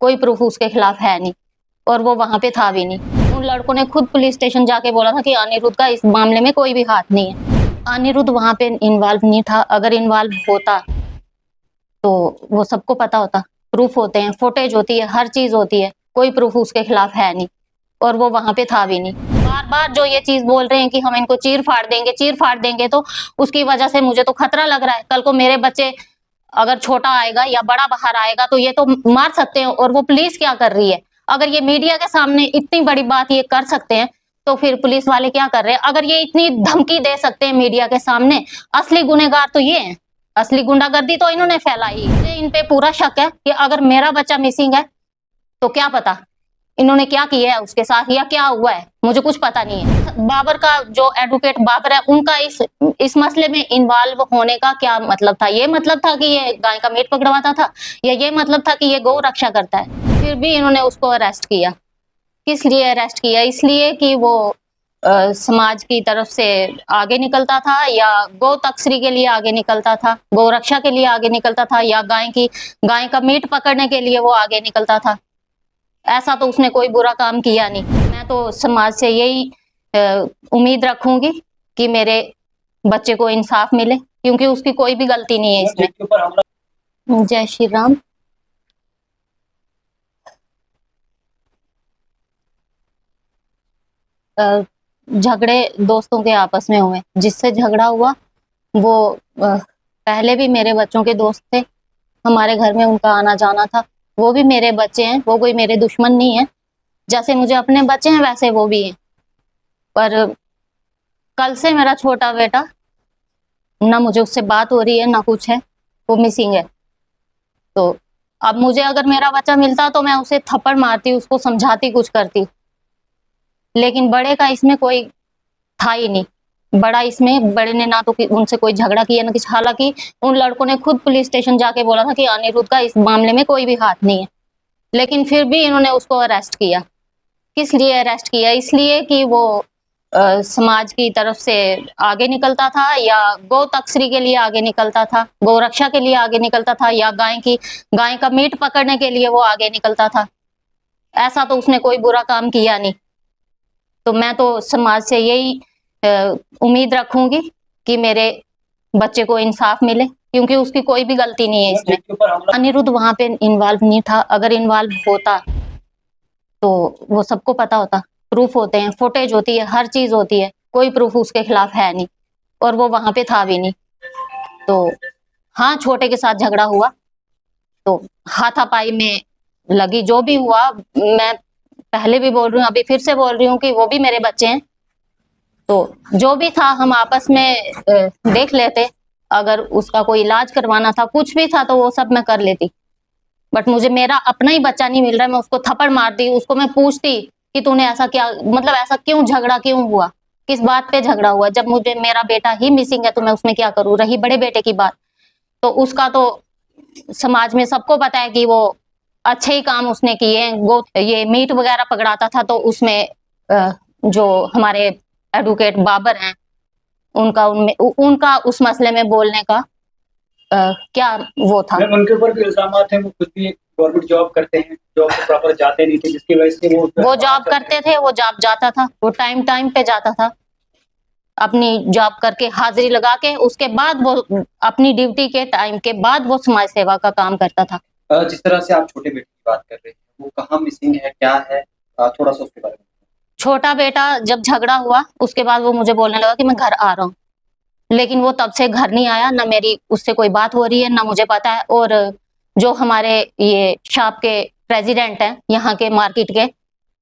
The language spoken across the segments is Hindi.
कोई प्रूफ उसके खिलाफ है नहीं और वो वहां पे था भी नहीं। उन लड़कों ने खुद पुलिस स्टेशन जाके बोला था कि अनिरुद्ध का इस मामले में कोई भी हाथ नहीं है। अनिरुद्ध वहां पे इन्वॉल्व नहीं था। अगर इन्वॉल्व होता तो वो सबको पता होता। प्रूफ होते हैं, फुटेज होती है, हर चीज होती है, कोई प्रूफ उसके खिलाफ है नहीं और वो वहां पे था भी नहीं। बार बार जो ये चीज बोल रहे हैं कि हम इनको चीर फाड़ देंगे, तो उसकी वजह से मुझे तो खतरा लग रहा है। कल को मेरे बच्चे अगर छोटा आएगा या बड़ा बाहर आएगा तो ये तो मार सकते हैं। और वो पुलिस क्या कर रही है? अगर ये मीडिया के सामने इतनी बड़ी बात ये कर सकते हैं तो फिर पुलिस वाले क्या कर रहे हैं? अगर ये इतनी धमकी दे सकते हैं मीडिया के सामने, असली गुनहगार तो ये हैं। असली गुंडागर्दी तो इन्होंने फैलाई है। इन पे पूरा शक है कि अगर मेरा बच्चा मिसिंग है तो क्या पता इन्होंने क्या किया है उसके साथ या क्या हुआ है, मुझे कुछ पता नहीं है। बाबर का जो एडवोकेट बाबर है, उनका इस मसले में इन्वॉल्व होने का क्या मतलब था? ये मतलब था कि ये गाय का मीट पकड़वाता था या ये मतलब था कि ये गौ रक्षा करता है? फिर भी इन्होंने उसको अरेस्ट किया। किस लिए अरेस्ट किया? इसलिए कि वो समाज की तरफ से आगे निकलता था या गौ तस्करी के लिए आगे निकलता था, गौ रक्षा के लिए आगे निकलता था या गाय का मीट पकड़ने के लिए वो आगे निकलता था? ऐसा तो उसने कोई बुरा काम किया नहीं। मैं तो समाज से यही उम्मीद रखूंगी कि मेरे बच्चे को इंसाफ मिले, क्योंकि उसकी कोई भी गलती नहीं है इसमें। जय श्री राम। झगड़े दोस्तों के आपस में हुए, जिससे झगड़ा हुआ वो पहले भी मेरे बच्चों के दोस्त थे, हमारे घर में उनका आना जाना था। वो भी मेरे बच्चे हैं, वो कोई मेरे दुश्मन नहीं है। जैसे मुझे अपने बच्चे हैं वैसे वो भी हैं। पर कल से मेरा छोटा बेटा, ना मुझे उससे बात हो रही है ना कुछ है, वो मिसिंग है। तो अब मुझे अगर मेरा बच्चा मिलता तो मैं उसे थप्पड़ मारती, उसको समझाती, कुछ करती, लेकिन बड़े का इसमें कोई था ही नहीं। बड़े ने ना तो उनसे कोई झगड़ा किया ना कुछ। हालांकि उन लड़कों ने खुद पुलिस स्टेशन जाके बोला था कि अनिरुद्ध का इस मामले में कोई भी हाथ नहीं है, लेकिन फिर भी इन्होंने उसको अरेस्ट किया। किस लिए अरेस्ट किया? इसलिए कि वो समाज की तरफ से आगे निकलता था या गौ तस्करी के लिए आगे निकलता था, गौ रक्षा के लिए आगे निकलता था या गाय का मीट पकड़ने के लिए वो आगे निकलता था। ऐसा तो उसने कोई बुरा काम किया नहीं। तो मैं तो समाज से यही उम्मीद रखूंगी कि मेरे बच्चे को इंसाफ मिले, क्योंकि उसकी कोई भी गलती नहीं है इसमें। अनिरुद्ध वहां पे इन्वॉल्व नहीं था। अगर इन्वॉल्व होता तो वो सबको पता होता। प्रूफ होते हैं, फुटेज होती है, हर चीज होती है, कोई प्रूफ उसके खिलाफ है नहीं और वो वहां पे था भी नहीं। तो हाँ, छोटे के साथ झगड़ा हुआ तो हाथापाई में लगी। जो भी हुआ, मैं पहले भी बोल रही हूँ, अभी फिर से बोल रही हूँ कि वो भी मेरे बच्चे हैं। तो जो भी था हम आपस में देख लेते। अगर उसका कोई इलाज करवाना था, कुछ भी था, तो वो सब मैं कर लेती। बट मुझे मेरा अपना ही बच्चा नहीं मिल रहा है। मैं उसको थप्पड़ मारती, उसको मैं पूछती कि तूने ऐसा क्या, मतलब ऐसा क्यों, झगड़ा क्यों हुआ, किस बात पे झगड़ा हुआ? जब मुझे मेरा बेटा ही मिसिंग है तो मैं उसमें क्या करूं? रही बड़े बेटे की बात, तो उसका तो समाज में सबको पता है कि वो अच्छे ही काम उसने किए। वो ये मीट वगैरह पकड़ाता था, तो उसमें जो हमारे एडवोकेट बाबर हैं, उनका उस मसले में बोलने का क्या वो था। उनके ऊपर भी इल्जाम हैं, वो खुद भी गवर्नमेंट जॉब करते हैं, जॉब पे प्रॉपर जाते नहीं थे, जिसकी वजह से वो जॉब करते थे, वो जॉब जाता था, वो टाइम पे जाता था, अपनी जॉब करके हाजिरी लगा के, उसके बाद वो अपनी ड्यूटी के टाइम के बाद वो समाज सेवा का काम करता था। जिस तरह से आप छोटे बेटे की बात कर रहे हैं, वो कहाँ मिसिंग है, क्या है, थोड़ा सा उसके बारे में। छोटा बेटा जब झगड़ा हुआ उसके बाद वो मुझे बोलने लगा कि मैं घर आ रहा हूँ, लेकिन वो तब से घर नहीं आया। ना मेरी उससे कोई बात हो रही है, ना मुझे पता है। और जो हमारे ये शॉप के प्रेसिडेंट हैं यहाँ के मार्केट के,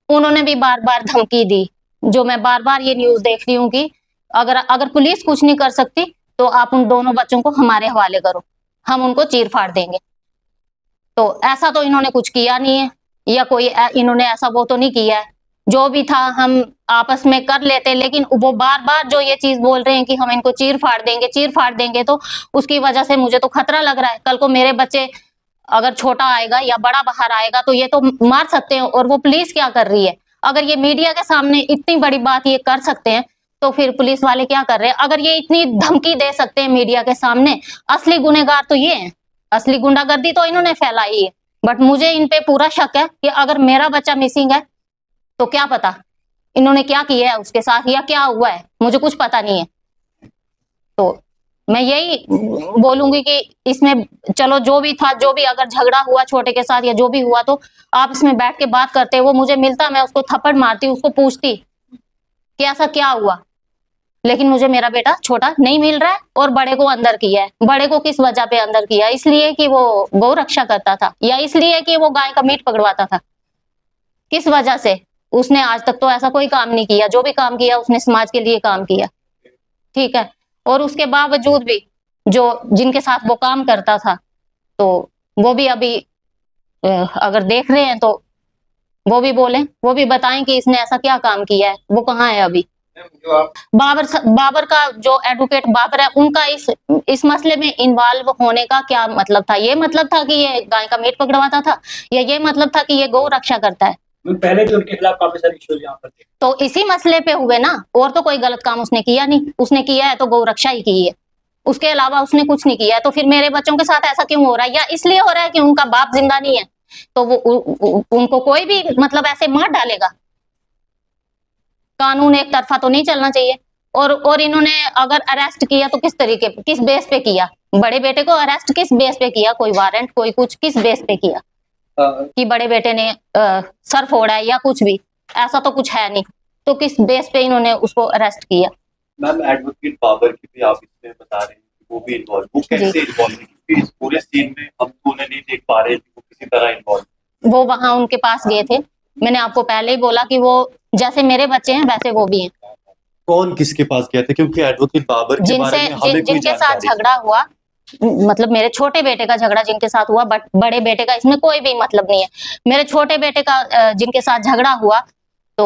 उन्होंने भी बार बार धमकी दी। जो मैं बार बार ये न्यूज देख रही हूँ कि अगर पुलिस कुछ नहीं कर सकती तो आप उन दोनों बच्चों को हमारे हवाले करो, हम उनको चीर फाड़ देंगे। तो ऐसा तो इन्होंने कुछ किया नहीं है, या कोई इन्होंने ऐसा वो तो नहीं किया है। जो भी था हम आपस में कर लेते, लेकिन वो बार बार जो ये चीज बोल रहे हैं कि हम इनको चीर फाड़ देंगे, तो उसकी वजह से मुझे तो खतरा लग रहा है। कल को मेरे बच्चे अगर छोटा आएगा या बड़ा बाहर आएगा तो ये तो मार सकते हैं। और वो पुलिस क्या कर रही है? अगर ये मीडिया के सामने इतनी बड़ी बात ये कर सकते हैं तो फिर पुलिस वाले क्या कर रहे हैं? अगर ये इतनी धमकी दे सकते हैं मीडिया के सामने, असली गुनहगार तो ये हैं। असली गुंडागर्दी तो इन्होंने फैलाई है। बट मुझे इन पे पूरा शक है कि अगर मेरा बच्चा मिसिंग है तो क्या पता इन्होंने क्या किया है उसके साथ या क्या हुआ है, मुझे कुछ पता नहीं है। तो मैं यही बोलूंगी कि इसमें चलो जो भी था, जो भी अगर झगड़ा हुआ छोटे के साथ या जो भी हुआ तो आप इसमें बैठ के बात करते। वो मुझे मिलता, मैं उसको थप्पड़ मारती, उसको पूछती कि ऐसा क्या हुआ, लेकिन मुझे मेरा बेटा छोटा नहीं मिल रहा है। और बड़े को अंदर किया है। बड़े को किस वजह पे अंदर किया? इसलिए कि वो गौ रक्षा करता था या इसलिए कि वो गाय का मीट पकड़वाता था? किस वजह से? उसने आज तक तो ऐसा कोई काम नहीं किया। जो भी काम किया उसने समाज के लिए काम किया, ठीक है। और उसके बावजूद भी जो जिनके साथ वो काम करता था तो वो भी अभी अगर देख रहे हैं तो वो भी बोलें, वो भी बताएं कि इसने ऐसा क्या काम किया है। वो कहाँ है अभी? बाबर का जो एडवोकेट बाबर है, उनका इस मसले में इन्वॉल्व होने का क्या मतलब था? ये मतलब था कि ये गाय का मीट पकड़वाता था या ये मतलब था कि ये गौ रक्षा करता है? पहले भी उनके खिलाफ काफी सारे इश्यूज यहाँ पर थे। तो इसी मसले पे हुए ना, और तो कोई गलत काम उसने किया नहीं। उसने किया है तो गौ रक्षा ही की है, उसके अलावा उसने कुछ नहीं किया है। तो फिर मेरे बच्चों के साथ ऐसा क्यों हो रहा है? या इसलिए हो रहा है कि उनका बाप जिंदा नहीं है तो वो उनको कोई भी मतलब ऐसे मार डालेगा? कानून एक तरफा तो नहीं चलना चाहिए। और इन्होंने अगर अरेस्ट किया तो किस तरीके, किस बेस पे किया? बड़े बेटे को अरेस्ट किस बेस पे किया? कोई वारंट, कोई कुछ, किस बेस पे किया कि बड़े बेटे ने सर फोड़ा है या कुछ भी? ऐसा तो कुछ है नहीं। तो किस बेस पे इन्होंने उसको अरेस्ट किया? मैम, एडवोकेट बाबर की भी आप इसमें बता रहे हैं कि वो भी इन्वॉल्व, वो कैसे इन्वॉल्व है? क्योंकि इस पूरे सीन में हम तो उन्हें नहीं देख पा रहे कि वो किसी तरह इन्वॉल्व। वो वहां उनके पास गए थे। मैंने आपको पहले ही बोला कि वो जैसे मेरे बच्चे हैं वैसे वो भी हैं। कौन किसके पास गया था? क्योंकि एडवोकेट बाबर के बारे में हमें कोई जिनके साथ जानकारी झगड़ा हुआ, मतलब मेरे छोटे बेटे का झगड़ा जिनके साथ हुआ, बट बड़े बेटे का इसमें कोई भी मतलब नहीं है। मेरे छोटे बेटे का जिनके साथ झगड़ा हुआ तो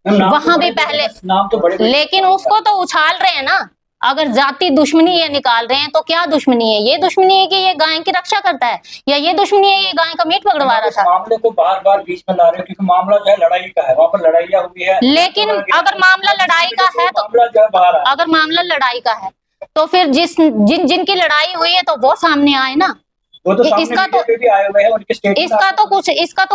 वहां भी पहले नाम तो बड़े, लेकिन उसको तो उछाल रहे हैं ना। अगर जाति दुश्मनी ये निकाल रहे हैं तो क्या दुश्मनी है? ये दुश्मनी है कि ये गाय की रक्षा करता है या ये दुश्मनी है ये गाय का मीट पकड़वा रहा था? मामले को बार बार बीच में ला रहे हो क्योंकि मामला जो है लड़ाई का है, वहाँ पर लड़ाइयाँ हुई है। लेकिन अगर मामला लड़ाई का है तो मामला जो है बाहर है। अगर मामला लड़ाई का है तो फिर जिनकी लड़ाई हुई है तो वो सामने आए ना। वो तो इसका तो भी आए हुए हैं, उनके स्टेटमेंट इसका तो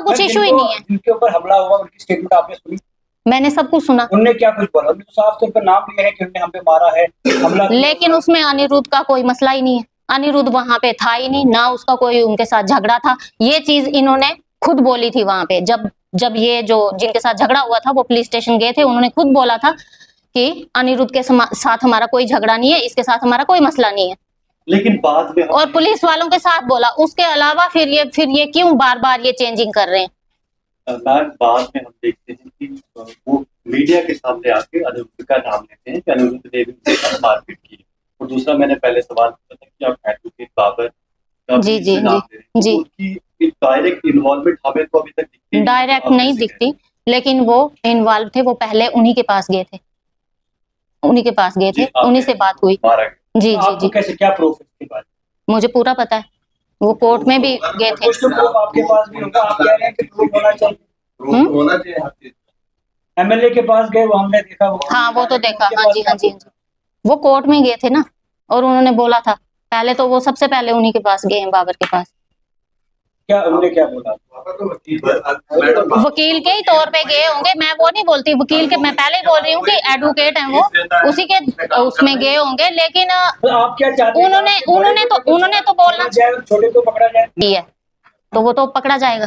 कुछ इशू ही नहीं है। जिनके ऊपर हमला हुआ उनकी स्टेटमेंट आपने सुनी? मैंने सब कुछ सुना। उनने क्या कुछ बोला? उन्होंने तो साफ तौर पर नाम लिया है कि उन्होंने हम पे मारा है, हमला किया। लेकिन उसमें अनिरुद्ध का कोई मसला ही नहीं है। अनिरुद्ध वहां पे था ही नहीं, ना उसका कोई उनके साथ झगड़ा था। ये चीज इन्होंने खुद बोली थी वहां पे। जब ये जो जिनके साथ झगड़ा हुआ था वो पुलिस स्टेशन गए थे, उन्होंने खुद बोला था कि अनिरुद्ध के साथ हमारा कोई झगड़ा नहीं है, इसके साथ हमारा कोई मसला नहीं है। लेकिन बाद में और पुलिस वालों के साथ बोला। उसके अलावा फिर ये क्यों बार बार ये चेंजिंग कर रहे हैं? बाद में हम देखते हैं कि वो मीडिया के सामने आके अनिरुद्ध का नाम लेते हैं कि अनिरुद्ध ने भी उनके साथ मारपीट की। और दूसरा मैंने पहले सवाल पूछा था कि आप एडवोकेट बाबर का जी जी नाम ले रहे हैं, जी, तो उनकी डायरेक्ट इन्वॉल्वमेंट हमें तो अभी तक दिखती डायरेक्ट नहीं दिखती, लेकिन वो इन्वॉल्व थे। वो पहले उन्हीं के पास गए थे, उन्हीं से बात हुई। जी जी जी, कैसे, क्या प्रूफ है इसके बारे में? मुझे पूरा पता है। वो कोर्ट में भी गए थे। कुछ तो प्रूफ आपके पास भी होगा। आप कह रहे हैं कि प्रूफ होना चाहिए। एमएलए के पास गए, वो हमने देखा। हाँ वो तो देखा। हाँ जी हाँ जी हाँ जी, वो कोर्ट में गए थे ना और उन्होंने बोला था। पहले तो वो सबसे पहले उन्हीं के पास गए हैं, बाबर के पास। क्या उन्होंने क्या बोला? वकील के ही तौर पे गए होंगे, मैं वो नहीं बोलती। वकील के, मैं पहले ही बोल रही हूँ कि एडवोकेट हैं वो, उसी के उसमें गए होंगे। लेकिन आप क्या चाहते हैं? उन्होंने तो बोलना छोटे को पकड़ा जाए, तो वो तो पकड़ा जाएगा,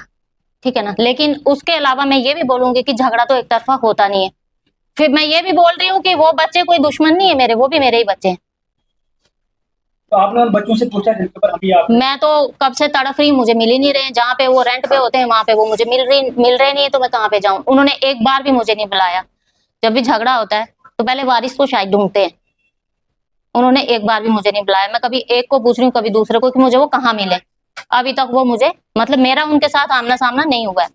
ठीक है ना। लेकिन उसके अलावा मैं ये भी बोलूंगी कि झगड़ा तो एक तरफा होता नहीं है। फिर मैं ये भी बोल रही हूँ कि वो बच्चे कोई दुश्मन नहीं है मेरे, वो भी मेरे ही बच्चे हैं। तो आपने उन बच्चों से पूछा जिनके ऊपर अभी आप? मैं तो कब से तड़फ रही हूँ, मुझे मिल ही नहीं रहे। जहाँ पे वो रेंट पे होते हैं वहां पे वो मुझे मिल रहे नहीं है, तो मैं कहाँ पे जाऊँ? उन्होंने एक बार भी मुझे नहीं बुलाया। जब भी झगड़ा होता है तो पहले वारिस को शायद ढूंढते हैं। उन्होंने एक बार भी मुझे नहीं बुलाया। मैं कभी एक को पूछ रही हूँ, कभी दूसरे को कि मुझे वो कहाँ मिले। अभी तक वो मुझे, मतलब मेरा उनके साथ आमना सामना नहीं हुआ है।